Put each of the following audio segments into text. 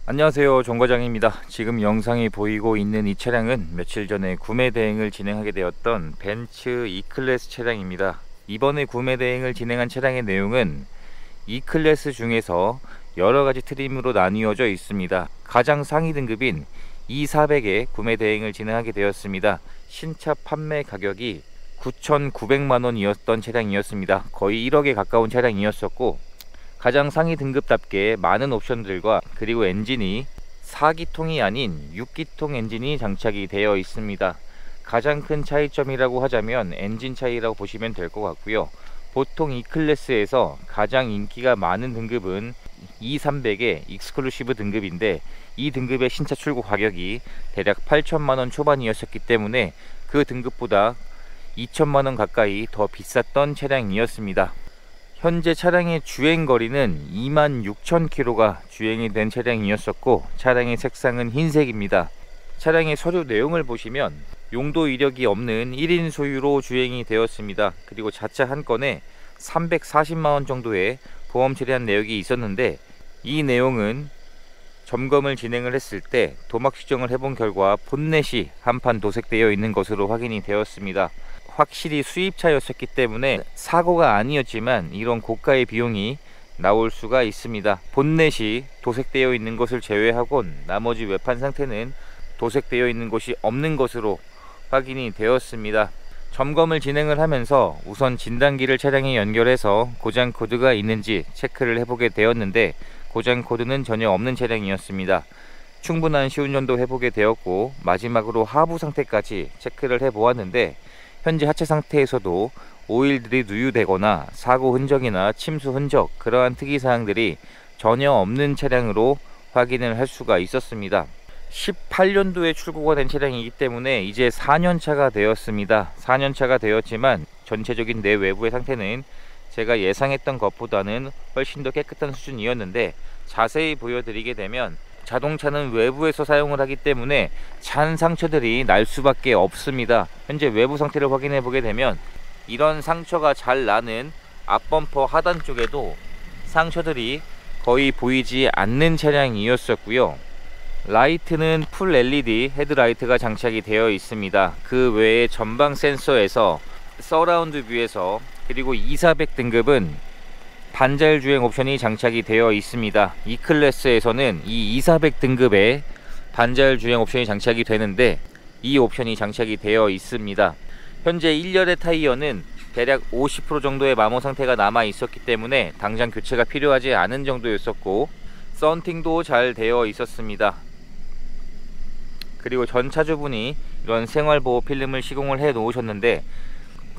안녕하세요, 정과장입니다. 지금 영상이 보이고 있는 이 차량은 며칠 전에 구매 대행을 진행하게 되었던 벤츠 E클래스 차량입니다. 이번에 구매 대행을 진행한 차량의 내용은 E클래스 중에서 여러가지 트림으로 나뉘어져 있습니다. 가장 상위 등급인 E400에 구매 대행을 진행하게 되었습니다. 신차 판매 가격이 9,900만원이었던 차량이었습니다. 거의 1억에 가까운 차량이었었고, 가장 상위 등급답게 많은 옵션들과 그리고 엔진이 4기통이 아닌 6기통 엔진이 장착이 되어 있습니다. 가장 큰 차이점이라고 하자면 엔진 차이라고 보시면 될 것 같고요. 보통 E클래스에서 가장 인기가 많은 등급은 E300의 익스클루시브 등급인데, 이 등급의 신차 출고 가격이 대략 8천만원 초반이었기 때문에 그 등급보다 2천만원 가까이 더 비쌌던 차량이었습니다. 현재 차량의 주행거리는 26,000km가 주행이 된 차량이었었고, 차량의 색상은 흰색입니다. 차량의 서류 내용을 보시면 용도 이력이 없는 1인 소유로 주행이 되었습니다. 그리고 자차 한 건에 340만원 정도의 보험 처리한 내역이 있었는데, 이 내용은 점검을 진행을 했을 때 도막 시정을 해본 결과 본넷이 한판 도색되어 있는 것으로 확인이 되었습니다. 확실히 수입차였었기 때문에 사고가 아니었지만 이런 고가의 비용이 나올 수가 있습니다. 본넷이 도색되어 있는 것을 제외하곤 나머지 외판 상태는 도색되어 있는 곳이 없는 것으로 확인이 되었습니다. 점검을 진행을 하면서 우선 진단기를 차량에 연결해서 고장 코드가 있는지 체크를 해보게 되었는데, 고장 코드는 전혀 없는 차량이었습니다. 충분한 시운전도 해보게 되었고, 마지막으로 하부 상태까지 체크를 해보았는데, 현재 하체 상태에서도 오일들이 누유되거나 사고 흔적이나 침수 흔적, 그러한 특이사항들이 전혀 없는 차량으로 확인을 할 수가 있었습니다. 18년도에 출고가 된 차량이기 때문에 이제 4년차가 되었습니다. 4년차가 되었지만 전체적인 내외부의 상태는 제가 예상했던 것보다는 훨씬 더 깨끗한 수준이었는데, 자세히 보여드리게 되면 자동차는 외부에서 사용을 하기 때문에 잔 상처들이 날 수밖에 없습니다. 현재 외부 상태를 확인해 보게 되면 이런 상처가 잘 나는 앞범퍼 하단 쪽에도 상처들이 거의 보이지 않는 차량이었었고요. 라이트는 풀 LED 헤드라이트가 장착이 되어 있습니다. 그 외에 전방 센서에서 서라운드 뷰에서, 그리고 E400 등급은 반자율 주행 옵션이 장착이 되어 있습니다. E클래스에서는 이 E400 등급에 반자율 주행 옵션이 장착이 되는데, 이 옵션이 장착이 되어 있습니다. 현재 1열의 타이어는 대략 50% 정도의 마모 상태가 남아 있었기 때문에 당장 교체가 필요하지 않은 정도였었고, 썬팅도 잘 되어 있었습니다. 그리고 전 차주분이 이런 생활보호 필름을 시공을 해 놓으셨는데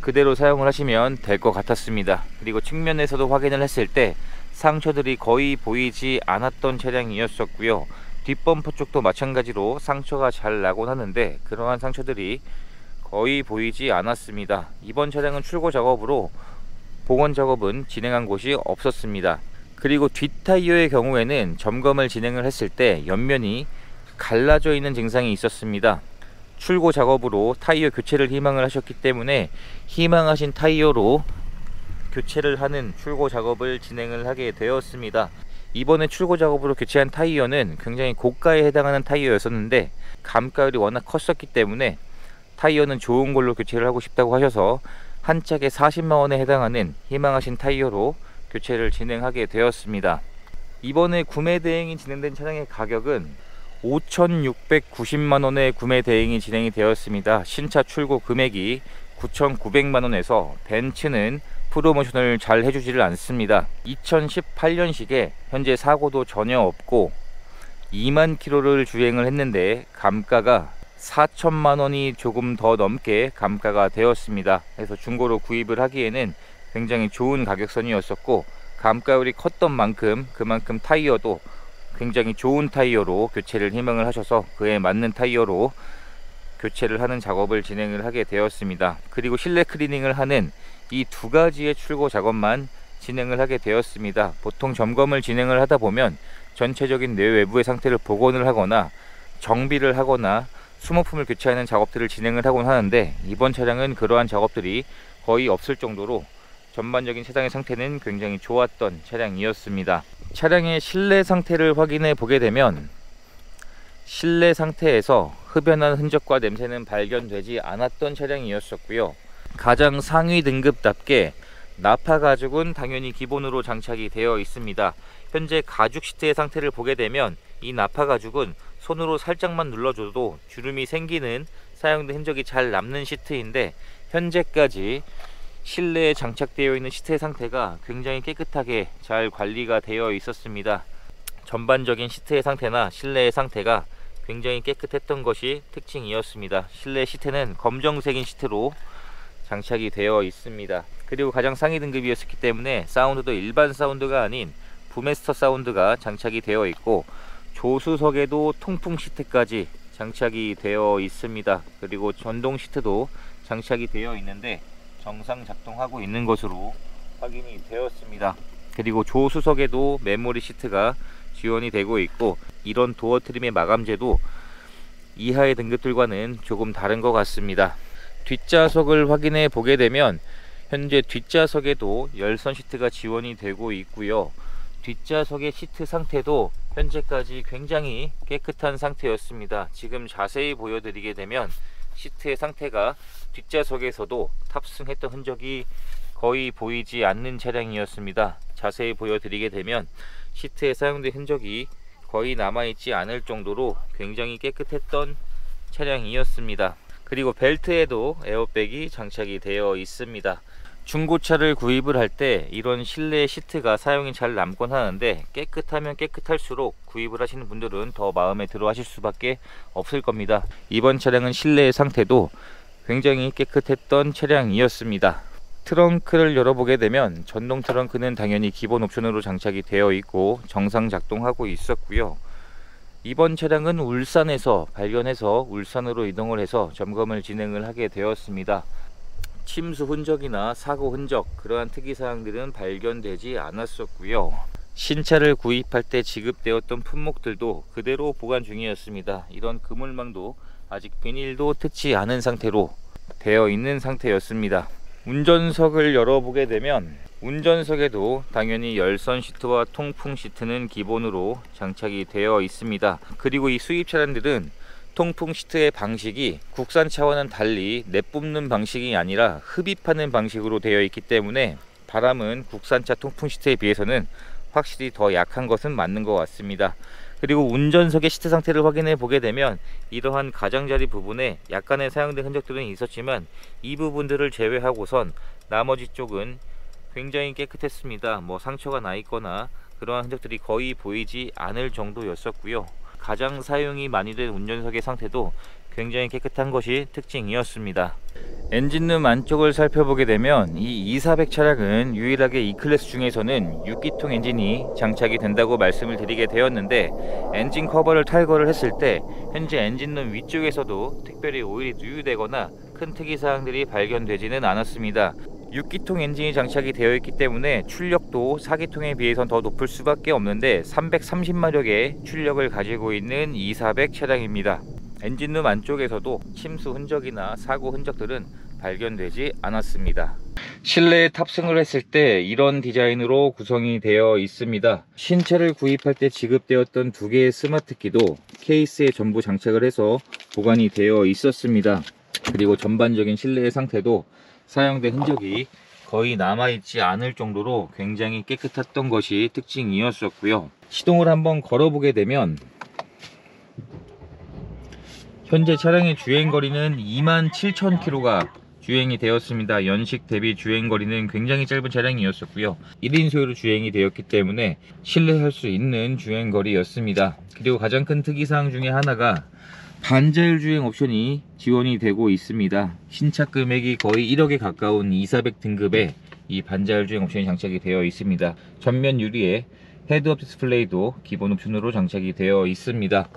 그대로 사용을 하시면 될 것 같았습니다. 그리고 측면에서도 확인을 했을 때 상처들이 거의 보이지 않았던 차량이었었고요. 뒷범퍼 쪽도 마찬가지로 상처가 잘 나곤 하는데 그러한 상처들이 거의 보이지 않았습니다. 이번 차량은 출고 작업으로 복원 작업은 진행한 곳이 없었습니다. 그리고 뒷타이어의 경우에는 점검을 진행을 했을 때 옆면이 갈라져 있는 증상이 있었습니다. 출고 작업으로 타이어 교체를 희망을 하셨기 때문에 희망하신 타이어로 교체를 하는 출고 작업을 진행을 하게 되었습니다. 이번에 출고 작업으로 교체한 타이어는 굉장히 고가에 해당하는 타이어였었는데 감가율이 워낙 컸었기 때문에 타이어는 좋은 걸로 교체를 하고 싶다고 하셔서 한 짝에 40만원에 해당하는 희망하신 타이어로 교체를 진행하게 되었습니다. 이번에 구매 대행이 진행된 차량의 가격은 5,690만원의 구매 대행이 진행이 되었습니다. 신차 출고 금액이 9,900만원에서 벤츠는 프로모션을 잘 해주지를 않습니다. 2018년식에 현재 사고도 전혀 없고 2만 킬로를 주행을 했는데 감가가 4천만원이 조금 더 넘게 감가가 되었습니다. 그래서 중고로 구입을 하기에는 굉장히 좋은 가격선이었었고, 감가율이 컸던 만큼 그만큼 타이어도 굉장히 좋은 타이어로 교체를 희망을 하셔서 그에 맞는 타이어로 교체를 하는 작업을 진행을 하게 되었습니다. 그리고 실내 클리닝을 하는 이 두 가지의 출고 작업만 진행을 하게 되었습니다. 보통 점검을 진행을 하다 보면 전체적인 내외부의 상태를 복원을 하거나 정비를 하거나 수모품을 교체하는 작업들을 진행을 하곤 하는데, 이번 차량은 그러한 작업들이 거의 없을 정도로 전반적인 차량의 상태는 굉장히 좋았던 차량이었습니다. 차량의 실내 상태를 확인해 보게 되면 실내 상태에서 흡연한 흔적과 냄새는 발견되지 않았던 차량이었었고요. 가장 상위 등급답게 나파 가죽은 당연히 기본으로 장착이 되어 있습니다. 현재 가죽 시트의 상태를 보게 되면 이 나파 가죽은 손으로 살짝만 눌러줘도 주름이 생기는 사용된 흔적이 잘 남는 시트인데, 현재까지 실내에 장착되어 있는 시트의 상태가 굉장히 깨끗하게 잘 관리가 되어 있었습니다. 전반적인 시트의 상태나 실내의 상태가 굉장히 깨끗했던 것이 특징이었습니다. 실내 시트는 검정색인 시트로 장착이 되어 있습니다. 그리고 가장 상위 등급이었기 때문에 사운드도 일반 사운드가 아닌 부메스터 사운드가 장착이 되어 있고, 조수석에도 통풍 시트까지 장착이 되어 있습니다. 그리고 전동 시트도 장착이 되어 있는데 정상 작동하고 있는 것으로 확인이 되었습니다. 그리고 조수석에도 메모리 시트가 지원이 되고 있고, 이런 도어 트림의 마감재도 이하의 등급들과는 조금 다른 것 같습니다. 뒷좌석을 확인해 보게 되면 현재 뒷좌석에도 열선 시트가 지원이 되고 있고요. 뒷좌석의 시트 상태도 현재까지 굉장히 깨끗한 상태였습니다. 지금 자세히 보여드리게 되면 시트의 상태가 뒷좌석에서도 탑승했던 흔적이 거의 보이지 않는 차량이었습니다. 자세히 보여드리게 되면 시트에 사용된 흔적이 거의 남아있지 않을 정도로 굉장히 깨끗했던 차량이었습니다. 그리고 벨트에도 에어백이 장착이 되어 있습니다. 중고차를 구입을 할 때 이런 실내 시트가 사용이 잘 남곤 하는데, 깨끗하면 깨끗할수록 구입을 하시는 분들은 더 마음에 들어 하실 수밖에 없을 겁니다. 이번 차량은 실내의 상태도 굉장히 깨끗했던 차량이었습니다. 트렁크를 열어보게 되면 전동 트렁크는 당연히 기본 옵션으로 장착이 되어 있고 정상 작동하고 있었고요. 이번 차량은 울산에서 발견해서 울산으로 이동을 해서 점검을 진행을 하게 되었습니다. 침수 흔적이나 사고 흔적, 그러한 특이사항들은 발견되지 않았었고요. 신차를 구입할 때 지급되었던 품목들도 그대로 보관 중이었습니다. 이런 그물망도 아직 비닐도 뜯지 않은 상태로 되어 있는 상태였습니다. 운전석을 열어보게 되면 운전석에도 당연히 열선 시트와 통풍 시트는 기본으로 장착이 되어 있습니다. 그리고 이 수입 차량들은 통풍 시트의 방식이 국산차와는 달리 내뿜는 방식이 아니라 흡입하는 방식으로 되어 있기 때문에 바람은 국산차 통풍 시트에 비해서는 확실히 더 약한 것은 맞는 것 같습니다. 그리고 운전석의 시트 상태를 확인해 보게 되면 이러한 가장자리 부분에 약간의 사용된 흔적들은 있었지만 이 부분들을 제외하고선 나머지 쪽은 굉장히 깨끗했습니다. 상처가 나 있거나 그러한 흔적들이 거의 보이지 않을 정도였었고요. 가장 사용이 많이 된 운전석의 상태도 굉장히 깨끗한 것이 특징이었습니다. 엔진룸 안쪽을 살펴보게 되면 이 2400 차량은 유일하게 E클래스 중에서는 6기통 엔진이 장착이 된다고 말씀을 드리게 되었는데, 엔진 커버를 탈거를 했을 때 현재 엔진룸 위쪽에서도 특별히 오일이 누유되거나 큰 특이사항들이 발견되지는 않았습니다. 6기통 엔진이 장착이 되어 있기 때문에 출력도 4기통에 비해선 더 높을 수밖에 없는데 330마력의 출력을 가지고 있는 2400 차량입니다. 엔진룸 안쪽에서도 침수 흔적이나 사고 흔적들은 발견되지 않았습니다. 실내에 탑승을 했을 때 이런 디자인으로 구성이 되어 있습니다. 신차를 구입할 때 지급되었던 두 개의 스마트키도 케이스에 전부 장착을 해서 보관이 되어 있었습니다. 그리고 전반적인 실내의 상태도 사용된 흔적이 거의 남아있지 않을 정도로 굉장히 깨끗했던 것이 특징이었었고요. 시동을 한번 걸어보게 되면 현재 차량의 주행거리는 27,000km가 주행이 되었습니다. 연식 대비 주행거리는 굉장히 짧은 차량이었었고요. 1인 소유로 주행이 되었기 때문에 신뢰할 수 있는 주행거리였습니다. 그리고 가장 큰 특이사항 중에 하나가 반자율 주행 옵션이 지원이 되고 있습니다. 신차 금액이 거의 1억에 가까운 2400 등급에 이 반자율 주행 옵션이 장착이 되어 있습니다. 전면 유리에 헤드업 디스플레이도 기본 옵션으로 장착이 되어 있습니다.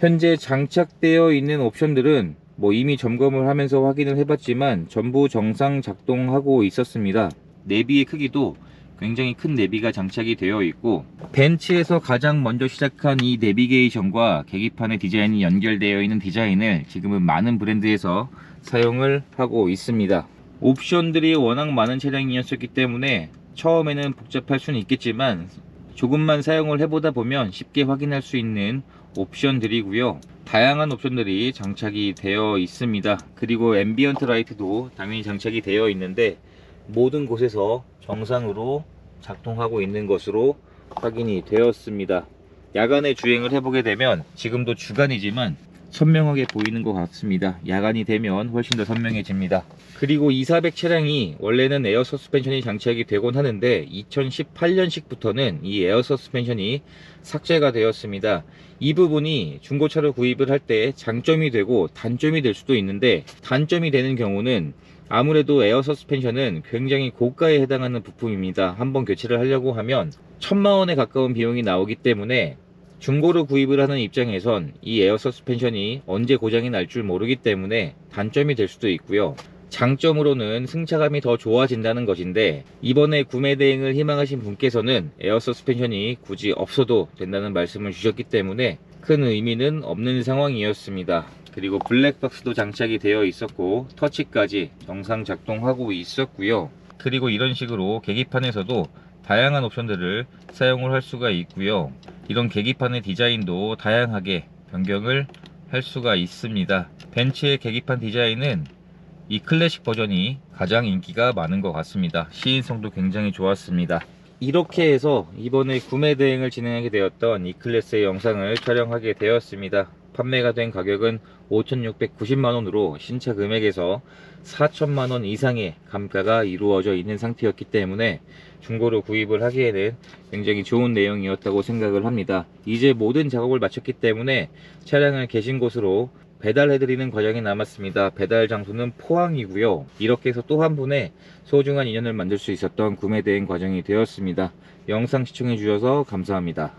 현재 장착되어 있는 옵션들은 이미 점검을 하면서 확인을 해봤지만 전부 정상 작동하고 있었습니다. 내비의 크기도 굉장히 큰 내비가 장착이 되어 있고, 벤츠에서 가장 먼저 시작한 이 내비게이션과 계기판의 디자인이 연결되어 있는 디자인을 지금은 많은 브랜드에서 사용을 하고 있습니다. 옵션들이 워낙 많은 차량이었기 때문에 처음에는 복잡할 수는 있겠지만 조금만 사용을 해보다 보면 쉽게 확인할 수 있는 옵션들이고요. 다양한 옵션들이 장착이 되어 있습니다. 그리고 앰비언트 라이트도 당연히 장착이 되어 있는데 모든 곳에서 정상으로 작동하고 있는 것으로 확인이 되었습니다. 야간에 주행을 해보게 되면 지금도 주간이지만 선명하게 보이는 것 같습니다. 야간이 되면 훨씬 더 선명해집니다. 그리고 2,400 차량이 원래는 에어 서스펜션이 장착이 되곤 하는데 2018년식부터는 이 에어 서스펜션이 삭제가 되었습니다. 이 부분이 중고차로 구입을 할 때 장점이 되고 단점이 될 수도 있는데, 단점이 되는 경우는 아무래도 에어 서스펜션은 굉장히 고가에 해당하는 부품입니다. 한번 교체를 하려고 하면 1,000만원에 가까운 비용이 나오기 때문에 중고로 구입을 하는 입장에선 이 에어 서스펜션이 언제 고장이 날 줄 모르기 때문에 단점이 될 수도 있고요. 장점으로는 승차감이 더 좋아진다는 것인데, 이번에 구매 대행을 희망하신 분께서는 에어 서스펜션이 굳이 없어도 된다는 말씀을 주셨기 때문에 큰 의미는 없는 상황이었습니다. 그리고 블랙박스도 장착이 되어 있었고 터치까지 정상 작동하고 있었고요. 그리고 이런 식으로 계기판에서도 다양한 옵션들을 사용을 할 수가 있고요. 이런 계기판의 디자인도 다양하게 변경을 할 수가 있습니다. 벤츠의 계기판 디자인은 이 클래식 버전이 가장 인기가 많은 것 같습니다. 시인성도 굉장히 좋았습니다. 이렇게 해서 이번에 구매 대행을 진행하게 되었던 E클래스의 영상을 촬영하게 되었습니다. 판매가 된 가격은 5,690만원으로 신차 금액에서 4천만원 이상의 감가가 이루어져 있는 상태였기 때문에 중고로 구입을 하기에는 굉장히 좋은 내용이었다고 생각을 합니다. 이제 모든 작업을 마쳤기 때문에 차량을 계신 곳으로 배달해드리는 과정이 남았습니다. 배달 장소는 포항이고요. 이렇게 해서 또 한 분의 소중한 인연을 만들 수 있었던 구매 대행 과정이 되었습니다. 영상 시청해 주셔서 감사합니다.